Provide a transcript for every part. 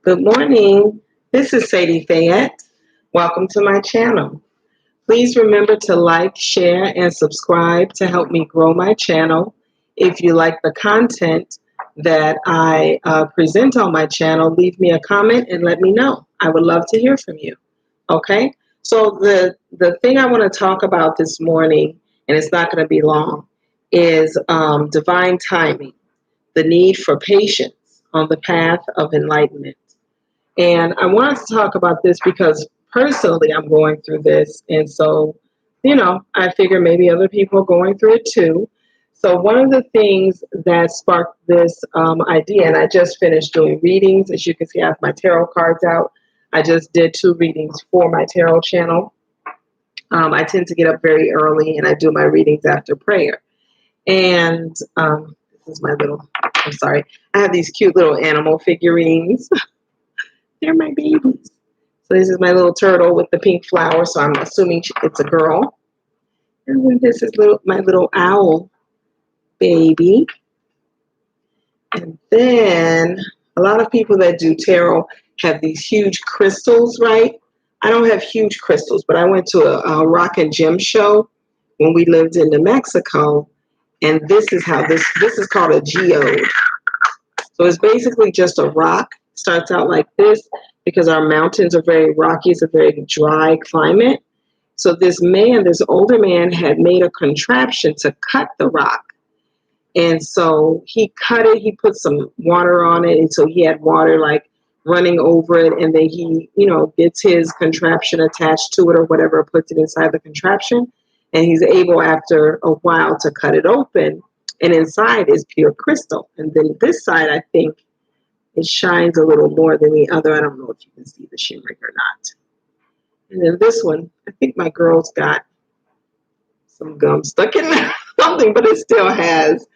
Good morning. This is Sadie Fayette. Welcome to my channel. Please remember to like, share, and subscribe to help me grow my channel. If you like the content that I present on my channel, leave me a comment and let me know. I would love to hear from you. Okay? So the thing I want to talk about this morning, and it's not going to be long, is divine timing, the need for patience on the path of enlightenment. And I wanted to talk about this because personally I'm going through this. And so, I figure maybe other people are going through it too. So one of the things that sparked this idea, and I just finished doing readings. As you can see, I have my tarot cards out. I just did 2 readings for my tarot channel. I tend to get up very early and I do my readings after prayer. And this is my little, I'm sorry, I have these cute little animal figurines. They're my babies. So this is my little turtle with the pink flower. So I'm assuming it's a girl. And then this is my little owl baby. And then a lot of people that do tarot have these huge crystals, right? I don't have huge crystals, but I went to a rock and gem show when we lived in New Mexico. And this is how this is called a geode. So it's basically just a rock. Starts out like this because our mountains are very rocky. It's a very dry climate. So this older man had made a contraption to cut the rock. And so he cut it, he put some water on it. And so he had water like running over it. And then he, gets his contraption attached to it or whatever, puts it inside the contraption. And he's able after a while to cut it open. And inside is pure crystal. And then this side, I think, it shines a little more than the other. I don't know if you can see the shimmering or not. And then this one, I think my girl's got some gum stuck in there, something, but it still has,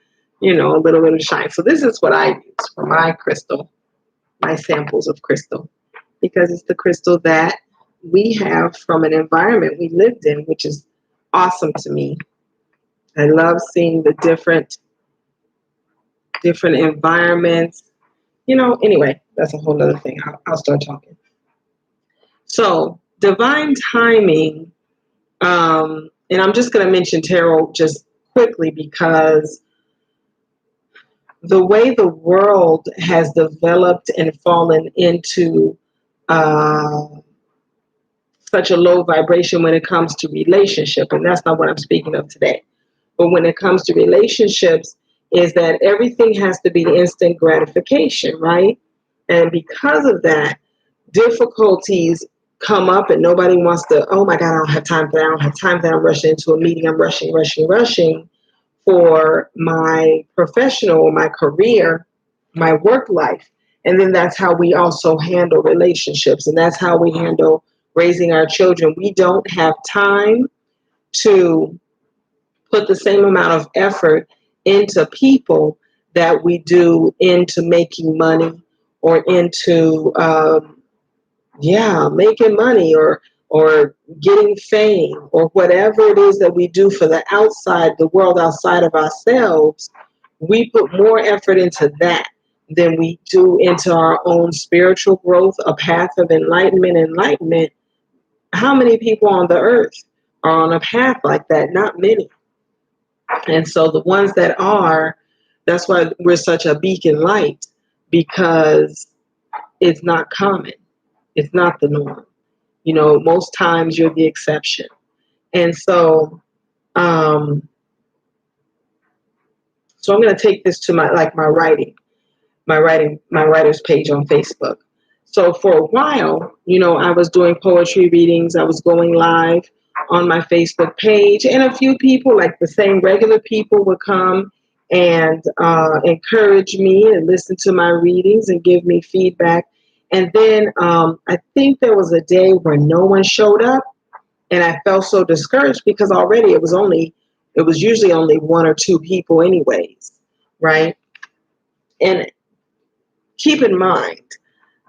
a little bit of shine. So this is what I use for my crystal, my samples of crystal, because it's the crystal that we have from an environment we lived in, which is awesome to me. I love seeing the different environments. Anyway, that's a whole other thing. I'll start talking. So divine timing, and I'm just going to mention tarot just quickly because the way the world has developed and fallen into such a low vibration when it comes to relationship, and that's not what I'm speaking of today. But when it comes to relationships, is that everything has to be instant gratification, right? And because of that, difficulties come up and nobody wants to, oh my God, I don't have time for that. I don't have time for that. I'm rushing into a meeting. I'm rushing for my professional, my career, my work life. And then that's how we also handle relationships. And that's how we handle raising our children. We don't have time to put the same amount of effort into people that we do into making money or into making money or getting fame or whatever it is that we do for the world outside of ourselves. We put more effort into that than we do into our own spiritual growth, a path of enlightenment. How many people on the earth are on a path like that? Not many. And so the ones that are, that's why we're such a beacon light, because it's not common. It's not the norm. Most times you're the exception. And so, I'm going to take this to my writer's page on Facebook. So for a while, I was doing poetry readings. I was going live on my Facebook page, and a few people, like the same regular people, would come and encourage me and listen to my readings and give me feedback. And then I think there was a day where no one showed up, and I felt so discouraged because already it was usually only 1 or 2 people anyways, right? And keep in mind,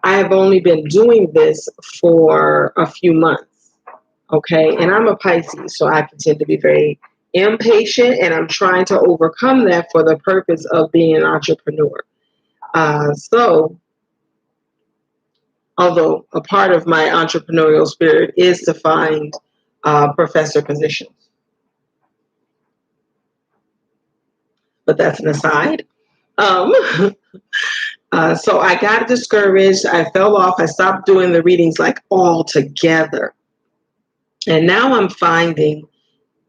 I have only been doing this for a few months, okay? And I'm a Pisces, so I can tend to be very impatient, and I'm trying to overcome that for the purpose of being an entrepreneur. So although a part of my entrepreneurial spirit is to find professor positions. But that's an aside. Um, so I got discouraged. I fell off. I stopped doing the readings like altogether. And now I'm finding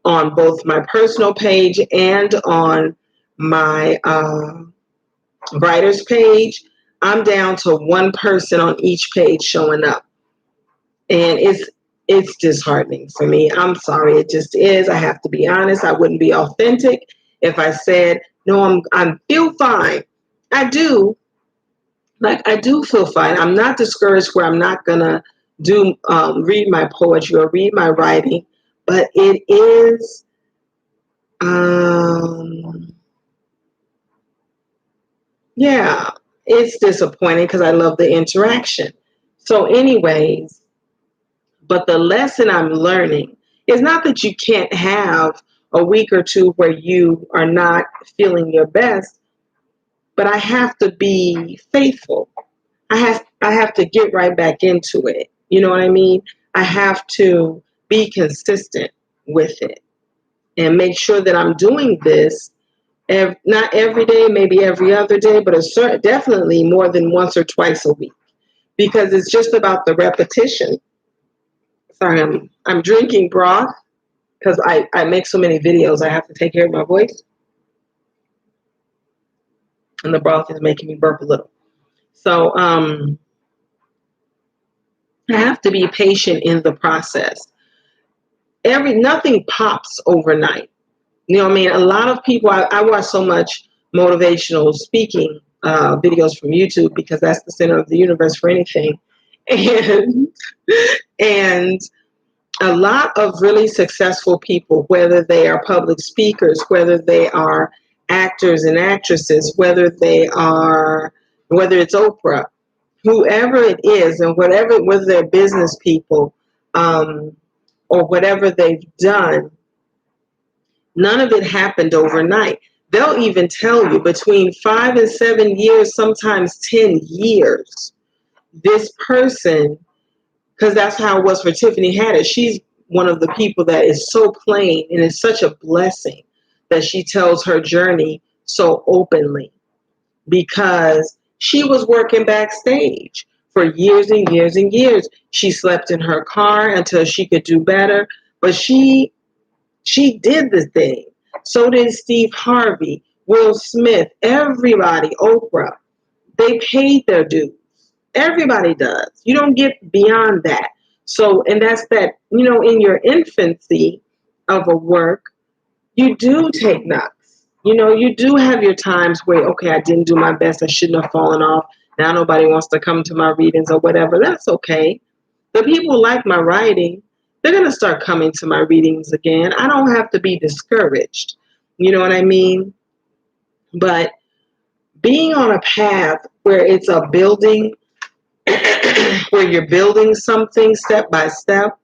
on both my personal page and on my writer's page, I'm down to one person on each page showing up. And it's disheartening for me. I'm sorry, it just is. I have to be honest. I wouldn't be authentic if I said, no, I'm feel fine. I do. Like, I do feel fine. I'm not discouraged where I'm not gonna do read my poetry or read my writing, but it is yeah, it's disappointing because I love the interaction. So anyways, but the lesson I'm learning is not that you can't have a week or two where you are not feeling your best, but I have to be faithful. I have to get right back into it. You know what I mean? I have to be consistent with it and make sure that I'm doing this not every day, maybe every other day, but definitely more than once or twice a week, because it's just about the repetition. Sorry, I'm drinking broth because I make so many videos. I have to take care of my voice, and the broth is making me burp a little. So I have to be patient in the process. Nothing pops overnight. You know what I mean? A lot of people, I watch so much motivational speaking videos from YouTube because that's the center of the universe for anything. And, and a lot of really successful people, whether they are public speakers, whether they are actors and actresses, whether it's Oprah, whoever it is, and whether they're business people or whatever they've done, none of it happened overnight. They'll even tell you between 5 and 7 years, sometimes 10 years, this person, because that's how it was for Tiffany Haddish. She's one of the people that is so plain, and it's such a blessing that she tells her journey so openly, because she was working backstage for years and years and years. She slept in her car until she could do better, but she did the thing. So did Steve Harvey, Will Smith, everybody, Oprah. They paid their dues. Everybody does. You don't get beyond that. So, and that's that, in your infancy of a work, you do take knocks. You do have your times where, okay, I didn't do my best. I shouldn't have fallen off. Now nobody wants to come to my readings or whatever. That's okay. The people like my writing, they're going to start coming to my readings again. I don't have to be discouraged. You know what I mean? But being on a path where it's a building, where you're building something step by step,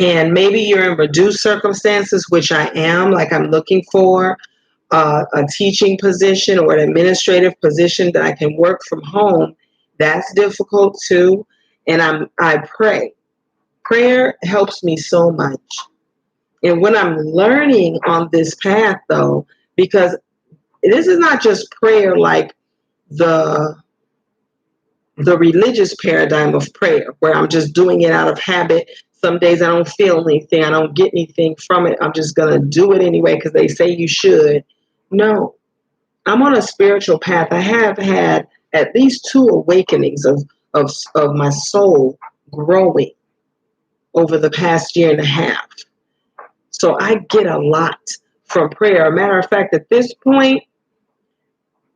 and maybe you're in reduced circumstances, which I am, like I'm looking for a teaching position or an administrative position that I can work from home. That's difficult too. And I pray. Prayer helps me so much. And when I'm learning on this path, though, because this is not just prayer like the religious paradigm of prayer, where I'm just doing it out of habit. Some days I don't feel anything. I don't get anything from it. I'm just going to do it anyway because they say you should. No, I'm on a spiritual path. I have had at least 2 awakenings of my soul growing over the past year and a half. So I get a lot from prayer. A matter of fact, at this point,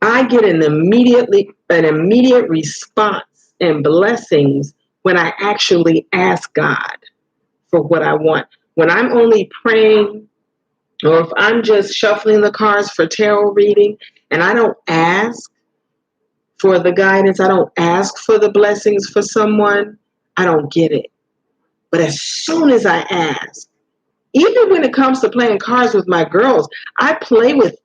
I get an immediate response and blessings when I actually ask God for what I want. When I'm only praying, or if I'm just shuffling the cards for tarot reading and I don't ask for the guidance, I don't ask for the blessings for someone, I don't get it. But as soon as I ask, even when it comes to playing cards with my girls, I'm playing with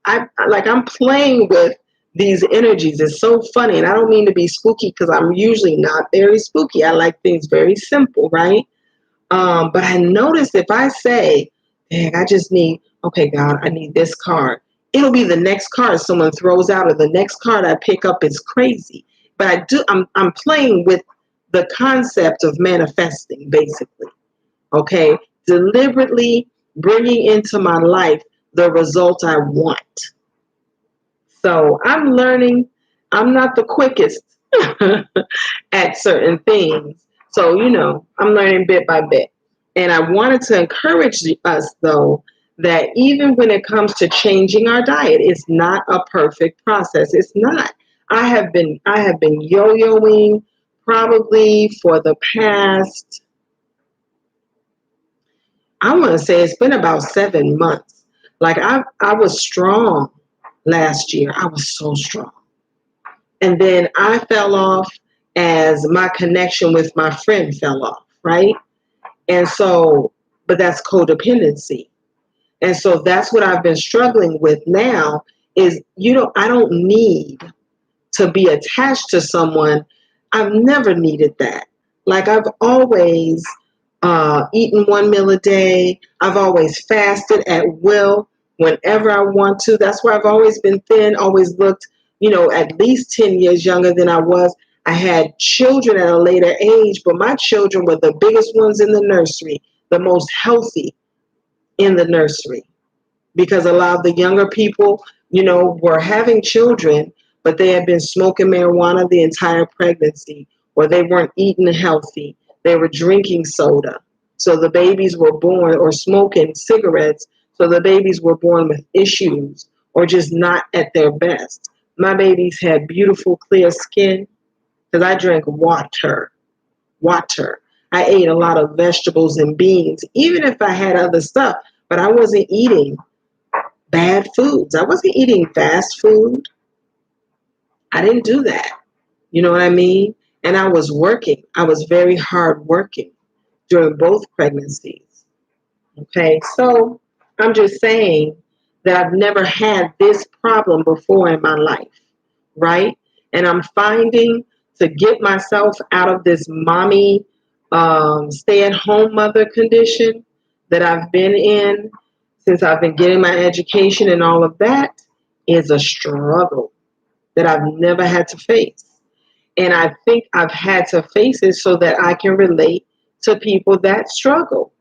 these energies. It's so funny. And I don't mean to be spooky because I'm usually not very spooky. I like things very simple, right? But I noticed if I say, dang, I just need, okay, God, I need this card. It'll be the next card someone throws out, or the next card I pick up is crazy. But I'm playing with the concept of manifesting, basically. Okay, deliberately bringing into my life the result I want. So I'm learning. I'm not the quickest at certain things. So, I'm learning bit by bit. And I wanted to encourage us, though, that even when it comes to changing our diet, it's not a perfect process. It's not. I have been yo-yoing probably for the past, I want to say it's been about 7 months. Like I was strong last year. I was so strong. And then I fell off as my connection with my friend fell off, right? And so, but that's codependency. And so that's what I've been struggling with now is, I don't need to be attached to someone. I've never needed that. Like I've always eaten one meal a day. I've always fasted at will whenever I want to. That's why I've always been thin, always looked, at least 10 years younger than I was. I had children at a later age, but my children were the biggest ones in the nursery, the most healthy in the nursery, because a lot of the younger people, were having children, but they had been smoking marijuana the entire pregnancy, or they weren't eating healthy. They were drinking soda. So the babies were born, or smoking cigarettes. So the babies were born with issues or just not at their best. My babies had beautiful, clear skin because I drank water. Water. I ate a lot of vegetables and beans, even if I had other stuff, but I wasn't eating bad foods. I wasn't eating fast food. I didn't do that. You know what I mean? And I was working. I was very hard working during both pregnancies. Okay, so I'm just saying that I've never had this problem before in my life, right? And I'm finding to get myself out of this mommy, stay-at-home mother condition that I've been in since I've been getting my education and all of that is a struggle that I've never had to face. And I think I've had to face it so that I can relate to people that struggle,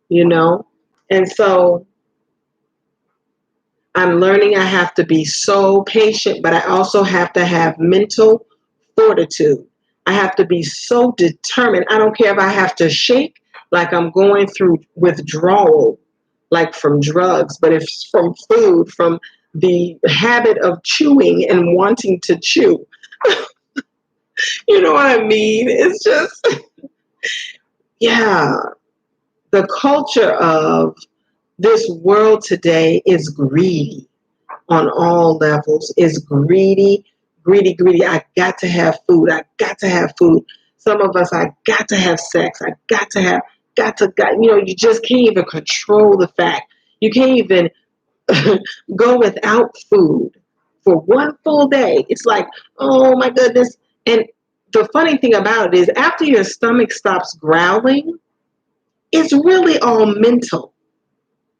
you know? And so I'm learning I have to be so patient, but I also have to have mental fortitude. I have to be so determined. I don't care if I have to shake like I'm going through withdrawal, like from drugs, but if it's from food, from the habit of chewing and wanting to chew. You know what I mean? It's just, yeah, the culture of this world today is greedy on all levels, is greedy, greedy, greedy. I got to have food. I got to have food. Some of us, I got to have sex. I got to have, you just can't even control the fact. You can't even go without food for one full day. It's like, oh my goodness. And the funny thing about it is after your stomach stops growling, it's really all mental.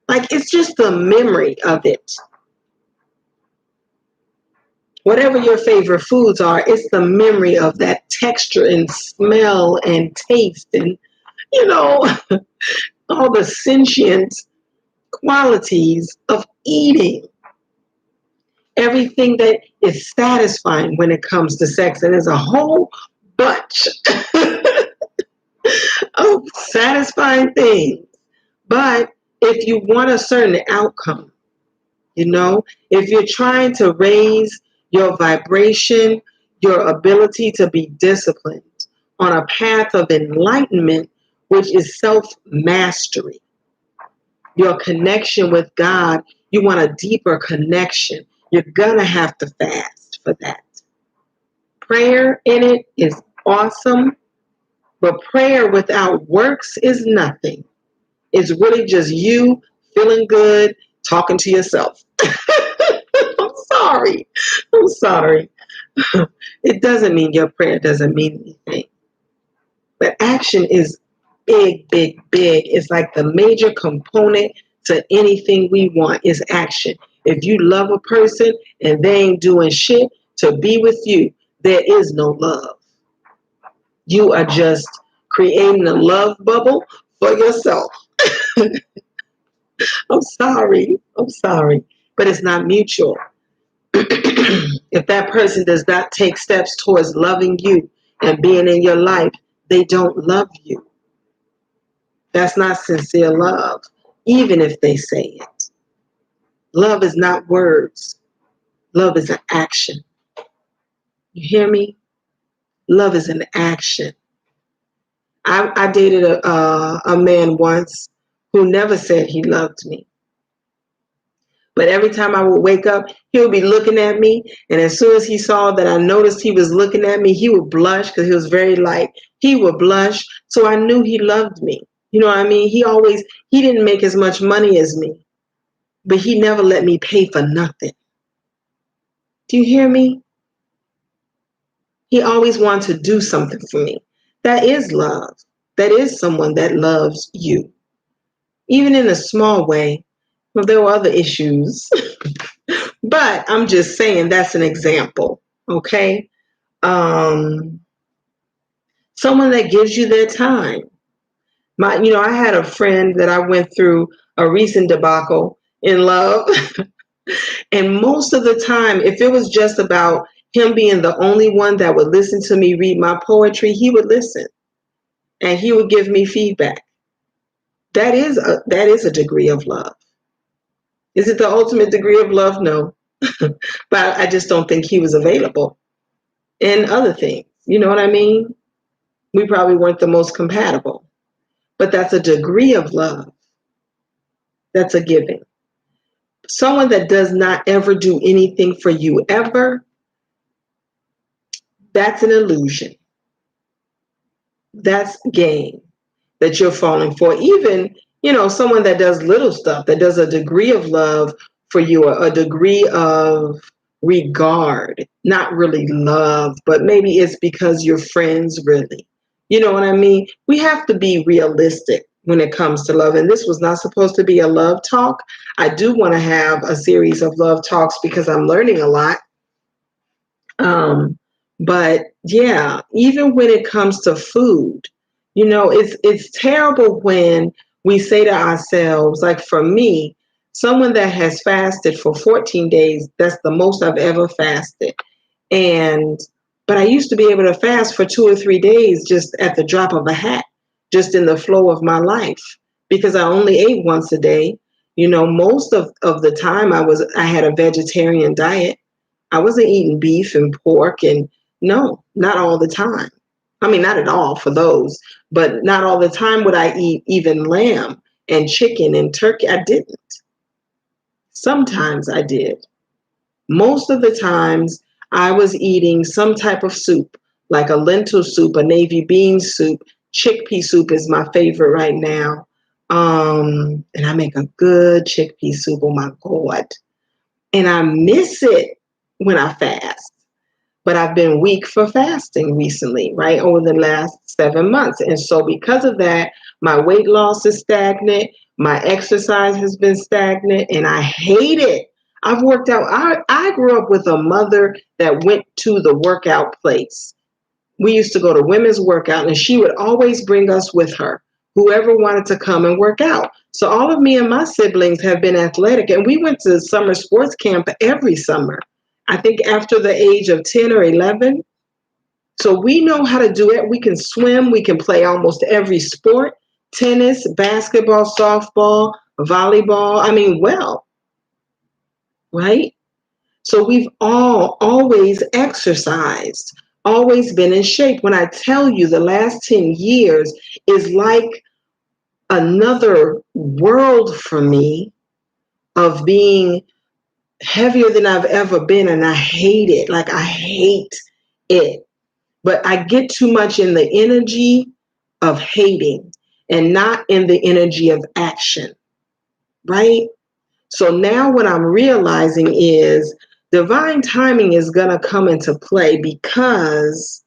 Like it's just the memory of it. Whatever your favorite foods are, it's the memory of that texture and smell and taste and, you know, all the sentient qualities of eating. Everything that is satisfying when it comes to sex. And there's a whole bunch of satisfying things. But if you want a certain outcome, if you're trying to raise your vibration, your ability to be disciplined on a path of enlightenment, which is self-mastery, your connection with God, you want a deeper connection, you're going to have to fast for that. Prayer in it is awesome, but prayer without works is nothing. It's really just you feeling good, talking to yourself. I'm sorry. I'm sorry. It doesn't mean your prayer doesn't mean anything. But action is big, big, big. It's like the major component to anything we want is action. If you love a person and they ain't doing shit to be with you, there is no love. You are just creating a love bubble for yourself. I'm sorry. I'm sorry. But it's not mutual. If that person does not take steps towards loving you and being in your life, they don't love you. That's not sincere love, even if they say it. Love is not words. Love is an action. You hear me? Love is an action. I dated a man once who never said he loved me. But every time I would wake up, he would be looking at me. And as soon as he saw that I noticed he was looking at me, he would blush because he was very light. He would blush. So I knew he loved me. You know what I mean? He didn't make as much money as me, but he never let me pay for nothing. Do you hear me? He always wanted to do something for me. That is love. That is someone that loves you. Even in a small way. Well, there were other issues. But I'm just saying that's an example. Okay? Someone that gives you their time. I had a friend that I went through a recent debacle in love. And most of the time, if it was just about him being the only one that would listen to me read my poetry, he would listen and he would give me feedback. That is a degree of love. Is it the ultimate degree of love? No. But I just don't think he was available in other things. You know what I mean? We probably weren't the most compatible. But that's a degree of love. That's a giving. Someone that does not ever do anything for you ever, that's an illusion. That's game that you're falling for. Even, someone that does little stuff, that does a degree of love for you, a degree of regard, not really love, but maybe it's because you're friends, really. You know what I mean? We have to be realistic when it comes to love. And this was not supposed to be a love talk. I do want to have a series of love talks because I'm learning a lot. But yeah, even when it comes to food, it's terrible when we say to ourselves, like for me, someone that has fasted for 14 days, that's the most I've ever fasted. But I used to be able to fast for 2 or 3 days just at the drop of a hat, just in the flow of my life, because I only ate once a day. Most of the time I had a vegetarian diet. I wasn't eating beef and pork, and no, not all the time. I mean, not at all for those, but not all the time would I eat even lamb and chicken and turkey. I didn't. Sometimes I did. Most of the times I was eating some type of soup, like a lentil soup, a navy bean soup. Chickpea soup is my favorite right now. And I make a good chickpea soup. Oh my God. And I miss it when I fast. But I've been weak for fasting recently, right, over the last 7 months. And so because of that, my weight loss is stagnant. My exercise has been stagnant, and I hate it. I've worked out. I grew up with a mother that went to the workout place. We used to go to women's workout, and she would always bring us with her, whoever wanted to come and work out. So all of me and my siblings have been athletic, and we went to summer sports camp every summer. I think after the age of 10 or 11. So we know how to do it. We can swim. We can play almost every sport: tennis, basketball, softball, volleyball. I mean, right? So we've all always exercised, always been in shape. When I tell you the last 10 years is like another world for me of being heavier than I've ever been, and I hate it. Like, I hate it. But I get too much in the energy of hating and not in the energy of action, right? So now what I'm realizing is Divine timing is going to come into play because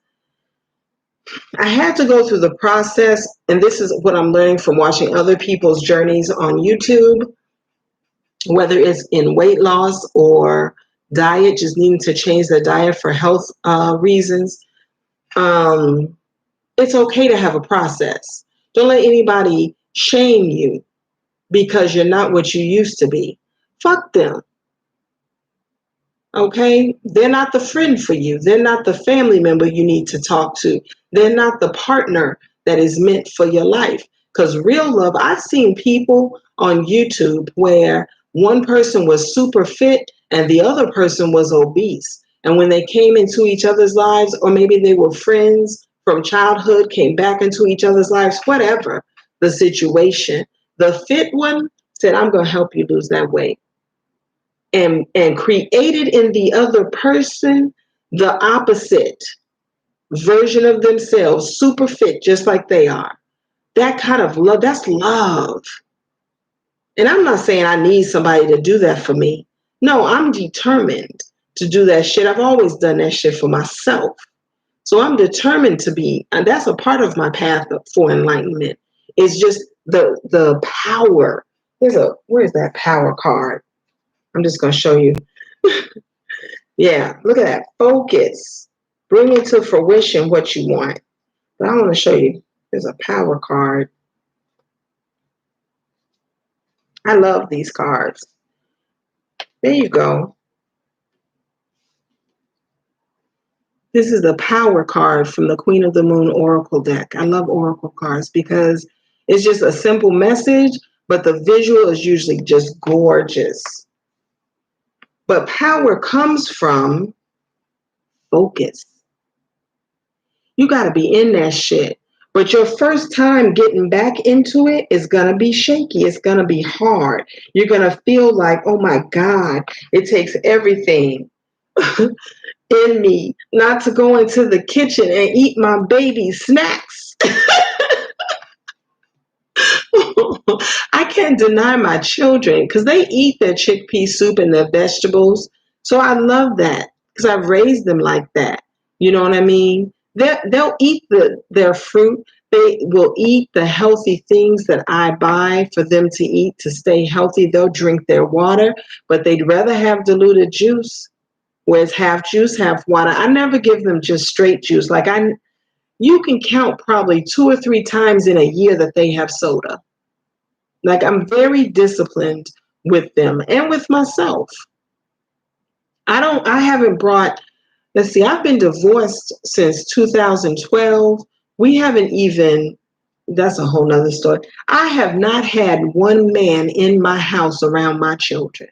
I had to go through the process, and this is what I'm learning from watching other people's journeys on YouTube, whether it's in weight loss or diet, just needing to change their diet for health reasons. It's okay to have a process. Don't let anybody shame you because you're not what you used to be. Fuck them. Okay? They're not the friend for you. They're not the family member you need to talk to. They're not the partner that is meant for your life. Because real love, I've seen people on YouTube where one person was super fit and the other person was obese. And when they came into each other's lives, or maybe they were friends from childhood, came back into each other's lives, whatever the situation, the fit one said, I'm going to help you lose that weight. And created in the other person the opposite version of themselves, super fit, just like they are. That kind of love, that's love. And I'm not saying I need somebody to do that for me. No, I'm determined to do that shit. I've always done that shit for myself. So I'm determined to be, and that's a part of my path for enlightenment. It's just the power. Where's that power card? I'm just going to show you. Yeah, look at that. Focus. Bring into fruition what you want. But I want to show you. There's a power card. I love these cards. There you go. This is the power card from the Queen of the Moon Oracle deck. I love Oracle cards because it's just a simple message, but the visual is usually just gorgeous. But power comes from focus. You got to be in that shit. But your first time getting back into it is going to be shaky. It's going to be hard. You're going to feel like, oh my God, it takes everything in me not to go into the kitchen and eat my baby's snacks. I can't deny my children because they eat their chickpea soup and their vegetables. So I love that because I've raised them like that. You know what I mean? They'll eat their fruit. They will eat the healthy things that I buy for them to eat to stay healthy. They'll drink their water, but they'd rather have diluted juice, where it's half juice, half water. I never give them just straight juice. You can count probably 2 or 3 times in a year that they have soda. Like, I'm very disciplined with them and with myself. I haven't brought, let's see, I've been divorced since 2012. We haven't even, that's a whole nother story. I have not had one man in my house around my children.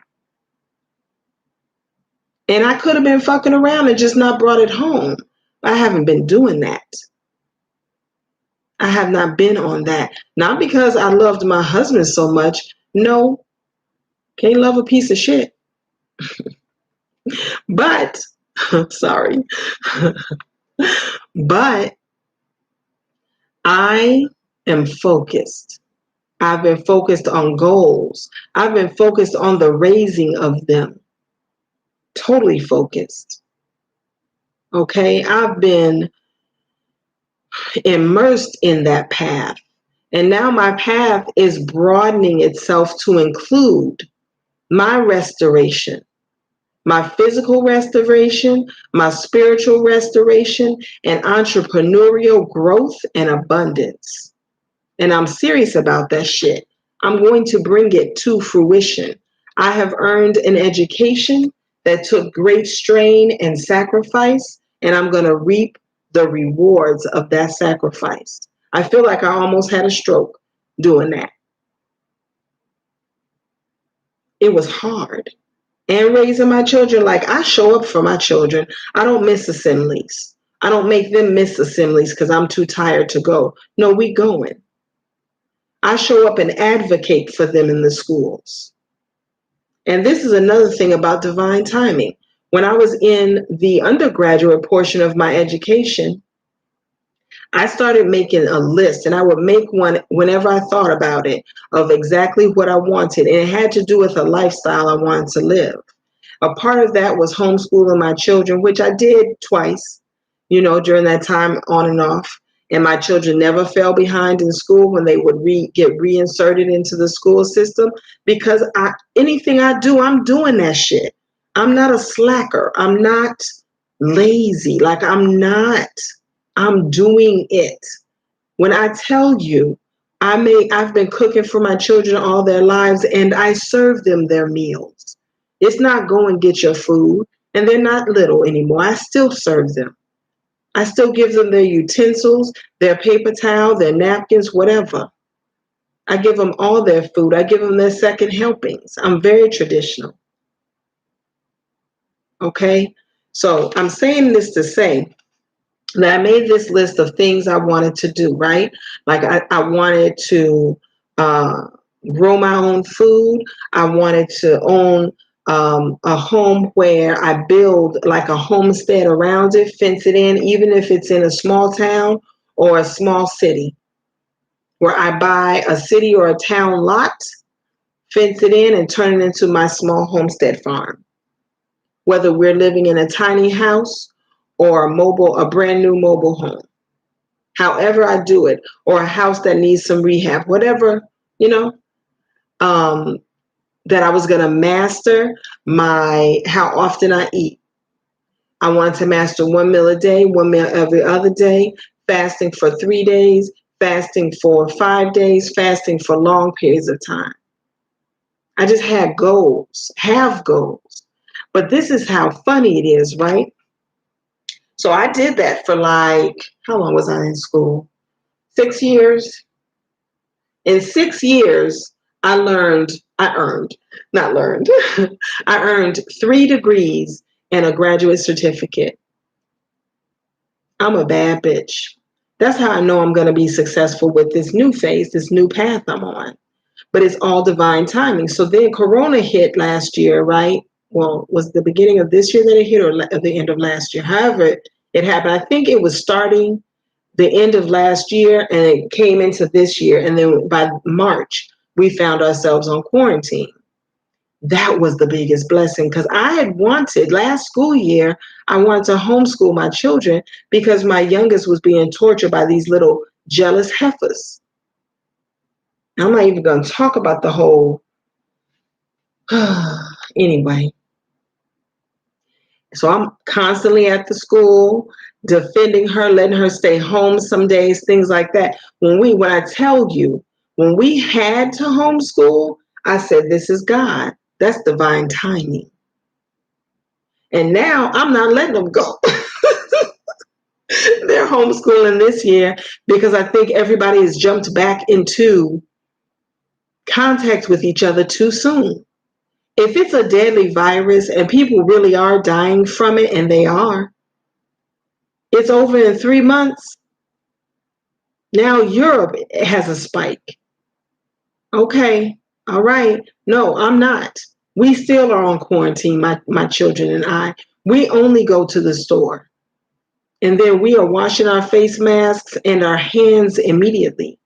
And I could have been fucking around and just not brought it home. I haven't been doing that. I have not been on that. Not because I loved my husband so much. No, can't love a piece of shit. But, sorry. But I am focused. I've been focused on goals. I've been focused on the raising of them. Totally focused. Okay, I've been immersed in that path. And now my path is broadening itself to include my restoration, my physical restoration, my spiritual restoration, and entrepreneurial growth and abundance. And I'm serious about that shit. I'm going to bring it to fruition. I have earned an education that took great strain and sacrifice, and I'm going to reap the rewards of that sacrifice. I feel like I almost had a stroke doing that. It was hard. And raising my children, like, I show up for my children. I don't miss assemblies. I don't make them miss assemblies because I'm too tired to go. No, we going. I show up and advocate for them in the schools. And this is another thing about divine timing. When I was in the undergraduate portion of my education, I started making a list, and I would make one whenever I thought about it, of exactly what I wanted. And it had to do with a lifestyle I wanted to live. A part of that was homeschooling my children, which I did twice, during that time on and off. And my children never fell behind in school when they would get reinserted into the school system, because anything I do, I'm doing that shit. I'm not a slacker. I'm not lazy. Like, I'm not. I'm doing it. When I tell you, I've been cooking for my children all their lives, and I serve them their meals. It's not go and get your food, and they're not little anymore. I still serve them. I still give them their utensils, their paper towel, their napkins, whatever. I give them all their food. I give them their second helpings. I'm very traditional. Okay? So I'm saying this to say that I made this list of things I wanted to do, right? Like I wanted to grow my own food. I wanted to own a home where I build like a homestead around it, fence it in, even if it's in a small town or a small city, where I buy a city or a town lot, fence it in, and turn it into my small homestead farm. Whether we're living in a tiny house or a brand new mobile home. However I do it, or a house that needs some rehab, whatever, that I was going to master how often I eat. I wanted to master 1 meal a day, 1 meal every other day, fasting for 3 days, fasting for 5 days, fasting for long periods of time. I just had goals, have goals. But this is how funny it is, right? So I did that for how long was I in school? 6 years. In 6 years, I earned 3 degrees and a graduate certificate. I'm a bad bitch. That's how I know I'm going to be successful with this new phase, this new path I'm on. But it's all divine timing. So then Corona hit last year, right? Well, was the beginning of this year that it hit, or at the end of last year? However it happened, I think it was starting the end of last year and it came into this year. And then by March, we found ourselves on quarantine. That was the biggest blessing, because I had wanted last school year, I wanted to homeschool my children because my youngest was being tortured by these little jealous heifers. I'm not even going to talk about the whole, anyway. So I'm constantly at the school, defending her, letting her stay home some days, things like that. When I tell you, when we had to homeschool, I said, this is God. That's divine timing. And now I'm not letting them go. They're homeschooling this year because I think everybody has jumped back into contact with each other too soon. If it's a deadly virus and people really are dying from it, and they are, it's over in 3 months. Now Europe has a spike. Okay, all right. No, I'm not. We still are on quarantine, my children and I. We only go to the store. And then we are washing our face masks and our hands immediately.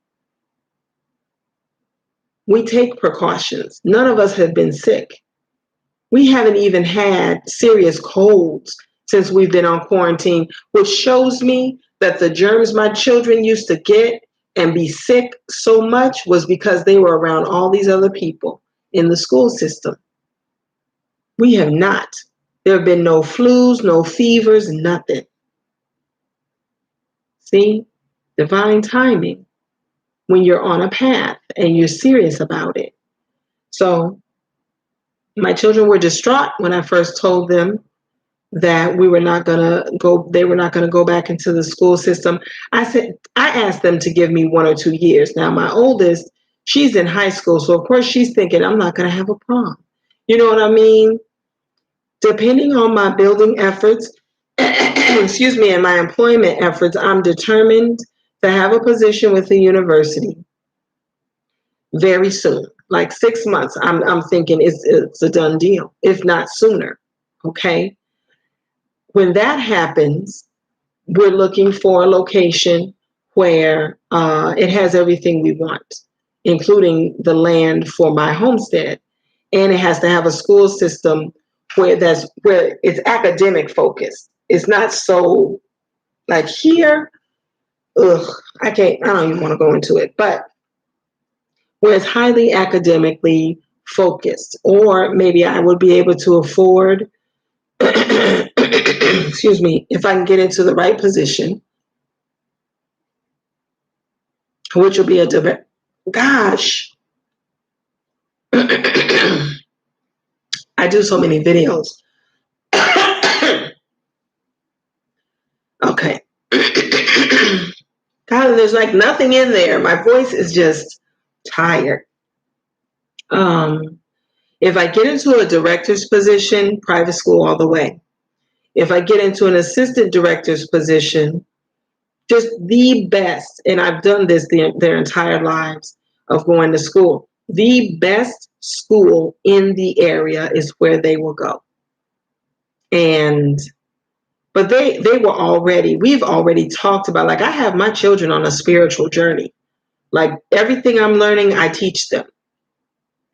We take precautions. None of us have been sick. We haven't even had serious colds since we've been on quarantine, which shows me that the germs my children used to get and be sick so much was because they were around all these other people in the school system. We have not. There have been no flus, no fevers, nothing. See? Divine timing when you're on a path and you're serious about it. So my children were distraught when I first told them that they were not going to go back into the school system. I asked them to give me 1 or 2 years. Now my oldest, she's in high school, so of course she's thinking I'm not going to have a prom. You know what I mean? Depending on my building efforts, excuse me, and my employment efforts, I'm determined to have a position with the university very soon. Like 6 months, I'm thinking it's a done deal, if not sooner. Okay. When that happens, we're looking for a location where it has everything we want, including the land for my homestead. And it has to have a school system where it's academic focused. It's not so like here. Ugh, I don't even want to go into it, but where it's highly academically focused, or maybe I would be able to afford, excuse me, if I can get into the right position, which will be a direct, gosh, I do so many videos. Okay. God, there's like nothing in there. My voice is just tired. If I get into a director's position, private school all the way. If I get into an assistant director's position, just the best, and I've done this their entire lives of going to school. The best school in the area is where they will go. But we've already talked about, like, I have my children on a spiritual journey. Like, everything I'm learning, I teach them.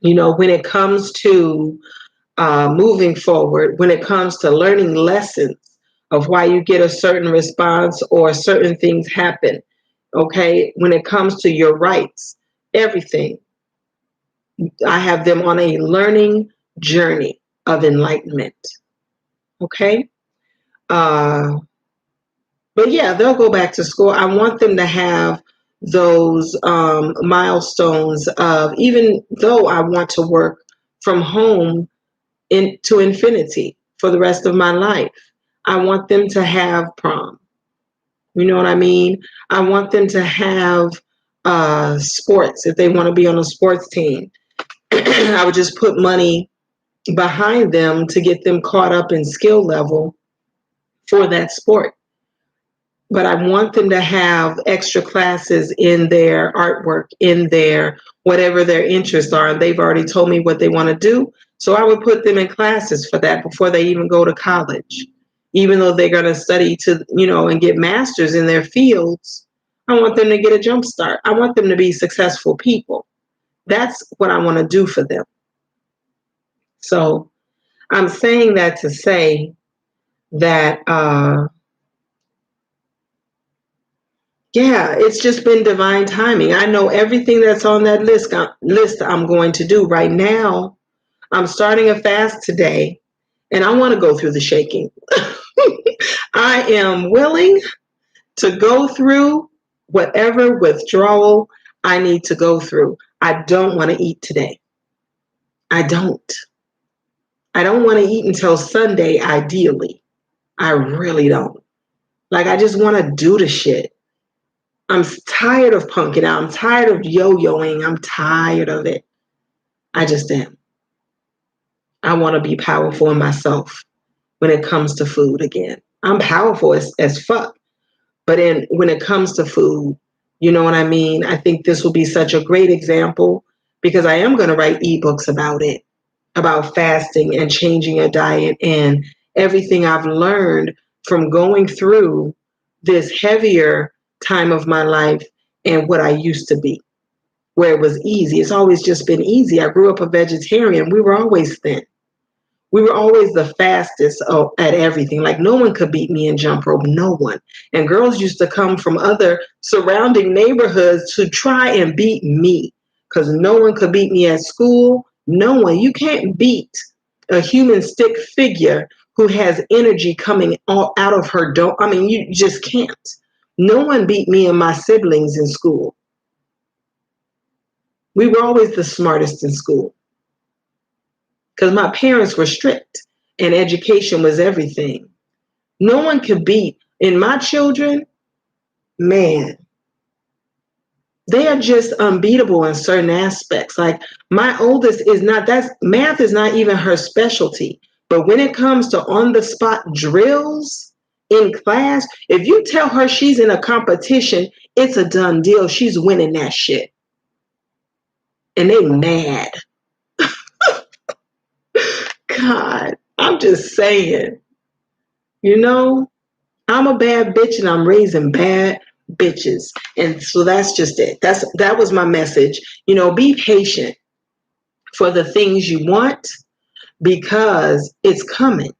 When it comes to moving forward, when it comes to learning lessons of why you get a certain response or certain things happen, okay? When it comes to your rights, everything, I have them on a learning journey of enlightenment, okay? But yeah, they'll go back to school. I want them to have those milestones of, even though I want to work from home to infinity for the rest of my life, I want them to have prom. You know what I mean? I want them to have sports if they want to be on a sports team. I would just put money behind them to get them caught up in skill level for that sport. But I want them to have extra classes in their artwork, in their whatever their interests are. And they've already told me what they want to do. So I would put them in classes for that before they even go to college. Even though they're going to study and get masters in their fields, I want them to get a jump start. I want them to be successful people. That's what I want to do for them. So I'm saying that to say that, yeah, it's just been divine timing. I know everything that's on that list I'm going to do right now. I'm starting a fast today, and I want to go through the shaking. I am willing to go through whatever withdrawal I need to go through. I don't want to eat today. I don't want to eat until Sunday, ideally. I really don't. Like, I just want to do the shit. I'm tired of punking out. I'm tired of yo-yoing. I'm tired of it. I just am. I want to be powerful in myself when it comes to food again. I'm powerful as fuck. But when it comes to food, you know what I mean? I think this will be such a great example, because I am going to write ebooks about it, about fasting and changing a diet and everything I've learned from going through this heavier time of my life and what I used to be, where it was easy. It's always just been easy. I grew up a vegetarian. We were always thin. We were always the fastest at everything. Like, no one could beat me in jump rope. No one. And girls used to come from other surrounding neighborhoods to try and beat me, because no one could beat me at school. No one. You can't beat a human stick figure who has energy coming all out of her dome. I mean, you just can't. No one beat me and my siblings in school. We were always the smartest in school, because my parents were strict and education was everything. No one could beat. In my children, man, they are just unbeatable in certain aspects. Like, my oldest math is not even her specialty. But when it comes to on the spot drills in class, if you tell her she's in a competition, it's a done deal. She's winning that shit. And they mad. God, I'm just saying, I'm a bad bitch and I'm raising bad bitches. And so that's just it. That was my message. Be patient for the things you want. because it's coming.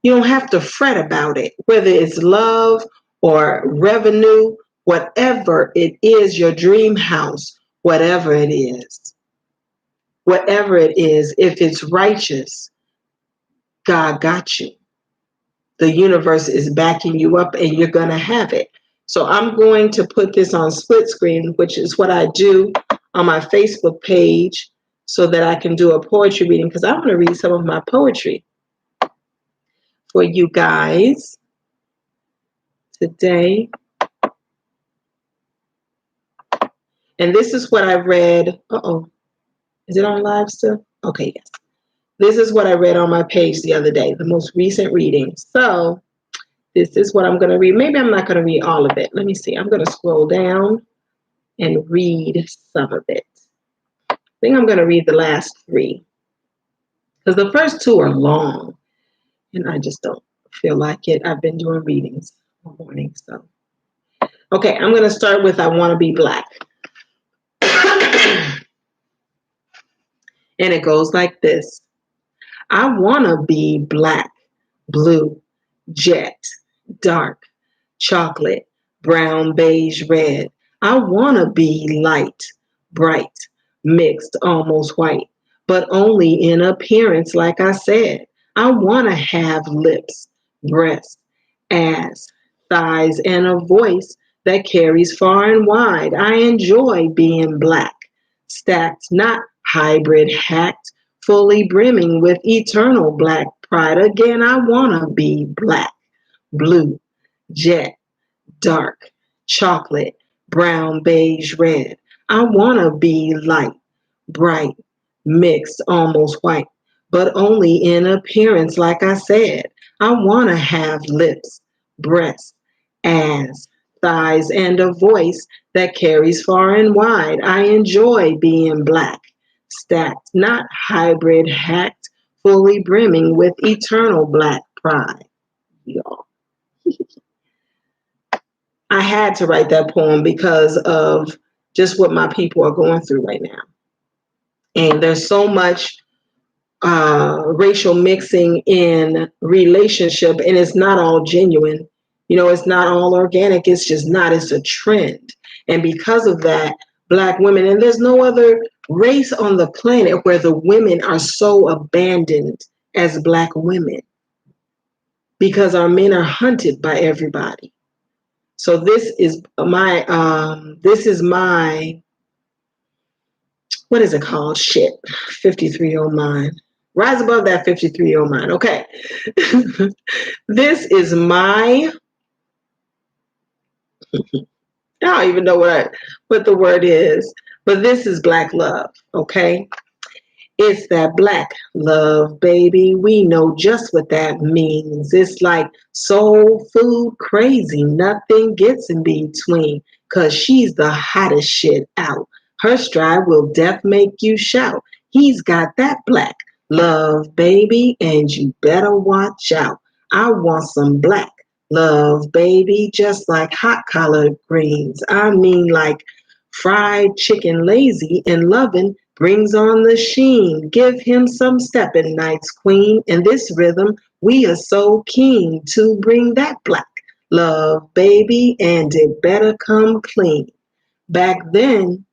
You don't have to fret about it, whether it's love or revenue, whatever it is, your dream house, whatever it is. Whatever it is, if it's righteous, God got you. The universe is backing you up and you're going to have it. So I'm going to put this on split screen, which is what I do on my Facebook page, so that I can do a poetry reading, because I want to read some of my poetry for you guys today. And this is what I read. Is it on live still? Okay, yes. This is what I read on my page the other day, the most recent reading. So this is what I'm going to read. Maybe I'm not going to read all of it. Let me see. I'm going to scroll down and read some of it. I think I'm going to read the last 3, because the first 2 are long and I just don't feel like it. I've been doing readings all morning. So, okay, I'm going to start with I Want to Be Black. And it goes like this. I want to be black, blue, jet, dark, chocolate, brown, beige, red. I want to be light, bright, mixed, almost white, but only in appearance, like I said. I want to have lips, breasts, ass, thighs, and a voice that carries far and wide. I enjoy being black, stacked, not hybrid, hacked, fully brimming with eternal black pride. Again, I want to be black, blue, jet, dark, chocolate, brown, beige, red. I want to be light, bright, mixed, almost white, but only in appearance, like I said. I want to have lips, breasts, ass, thighs, and a voice that carries far and wide. I enjoy being black, stacked, not hybrid, hacked, fully brimming with eternal black pride. Y'all. I had to write that poem because of just what my people are going through right now. And there's so much racial mixing in relationship, and it's not all genuine. You know, it's not all organic. It's just not. It's a trend. And because of that, Black women, and there's no other race on the planet where the women are so abandoned as Black women, because our men are hunted by everybody. So this is my what is it called? Shit. 53-year-old mind. Rise above that 53-year-old mind. Okay. This is my, I don't even know what the word is, but this is Black love. Okay. It's that Black love, baby. We know just what that means. It's like soul food crazy. Nothing gets in between, 'cause she's the hottest shit out. Her stride will death make you shout. He's got that Black love, baby, and you better watch out. I want some Black love, baby, just like hot collard greens. I mean, like fried chicken, lazy and loving, brings on the sheen. Give him some stepping nights, queen. In this rhythm, we are so keen to bring that Black love, baby, and it better come clean. Back then,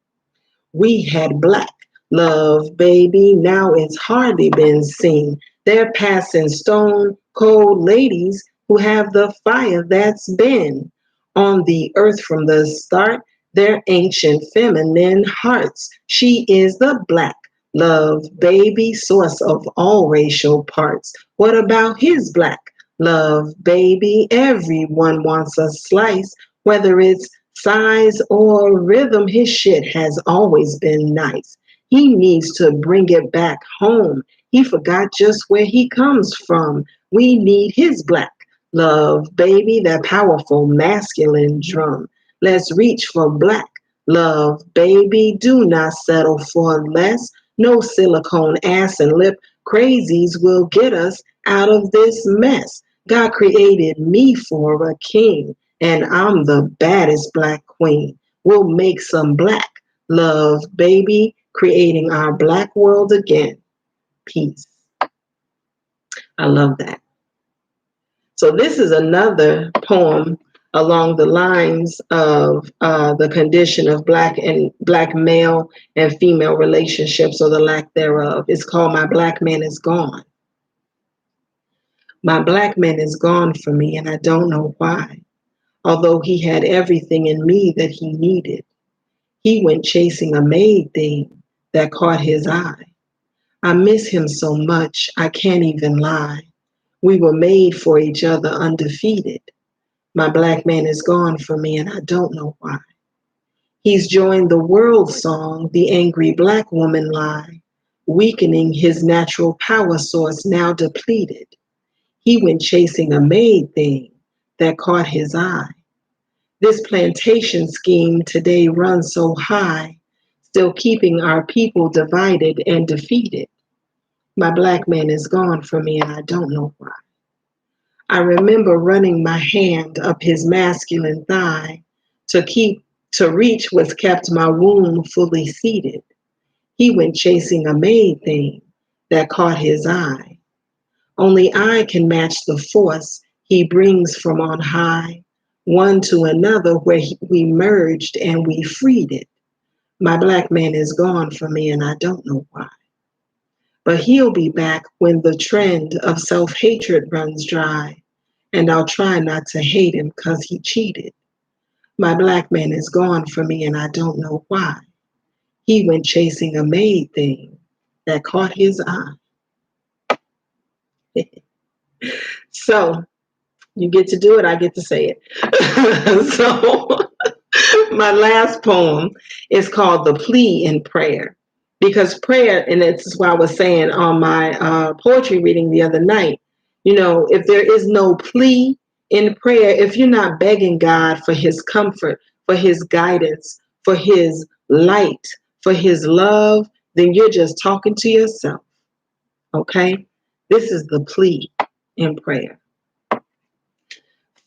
we had Black love, baby. Now it's hardly been seen. They're passing stone cold ladies who have the fire that's been on the earth from the start. Their ancient feminine hearts. She is the Black love, baby, source of all racial parts. What about his Black love, baby? Everyone wants a slice, whether it's size or rhythm. His shit has always been nice. He needs to bring it back home. He forgot just where he comes from. We need his Black love, baby, that powerful masculine drum. Let's reach for Black love, baby. Do not settle for less. No silicone ass and lip crazies will get us out of this mess. God created me for a king, and I'm the baddest Black queen. We'll make some Black love, baby, creating our Black world again. Peace. I love that. So this is another poem along the lines of the condition of black male and female relationships, or the lack thereof. It's called My Black Man Is Gone. My black man is gone from me, and I don't know why. Although he had everything in me that he needed, he went chasing a made thing that caught his eye. I miss him so much, I can't even lie. We were made for each other, undefeated. My black man is gone from me, and I don't know why. He's joined the world song, the angry black woman lie, weakening his natural power source, now depleted. He went chasing a made thing that caught his eye. This plantation scheme today runs so high, still keeping our people divided and defeated. My black man is gone from me, and I don't know why. I remember running my hand up his masculine thigh to reach was kept my womb fully seated. He went chasing a made thing that caught his eye. Only I can match the force he brings from on high, one to another where we merged and we freed it. My black man is gone from me, and I don't know why. But he'll be back when the trend of self-hatred runs dry, and I'll try not to hate him 'cause he cheated. My black man is gone from me, and I don't know why. He went chasing a made thing that caught his eye. So you get to do it, I get to say it. So my last poem is called The Plea in Prayer. Because prayer, and this is what I was saying on my poetry reading the other night, if there is no plea in prayer, if you're not begging God for his comfort, for his guidance, for his light, for his love, then you're just talking to yourself. Okay? This is the plea in prayer.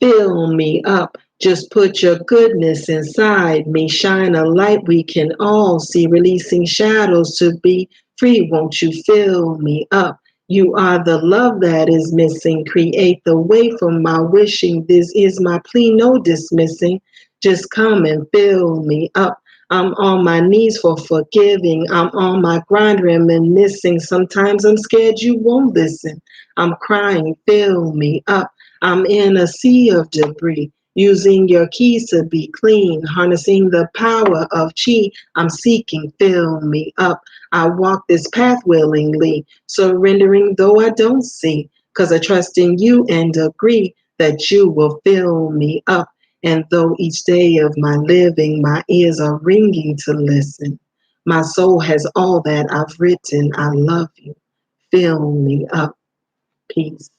Fill me up. Just put your goodness inside me. Shine a light we can all see, releasing shadows to be free. Won't you fill me up? You are the love that is missing. Create the way for my wishing. This is my plea, no dismissing. Just come and fill me up. I'm on my knees for forgiving. I'm on my grind, reminiscing. Sometimes I'm scared you won't listen. I'm crying, fill me up. I'm in a sea of debris, using your keys to be clean, harnessing the power of chi. I'm seeking, fill me up. I walk this path willingly, surrendering though I don't see, 'cause I trust in you and agree that you will fill me up. And though each day of my living, my ears are ringing to listen, my soul has all that I've written. I love you. Fill me up. Peace.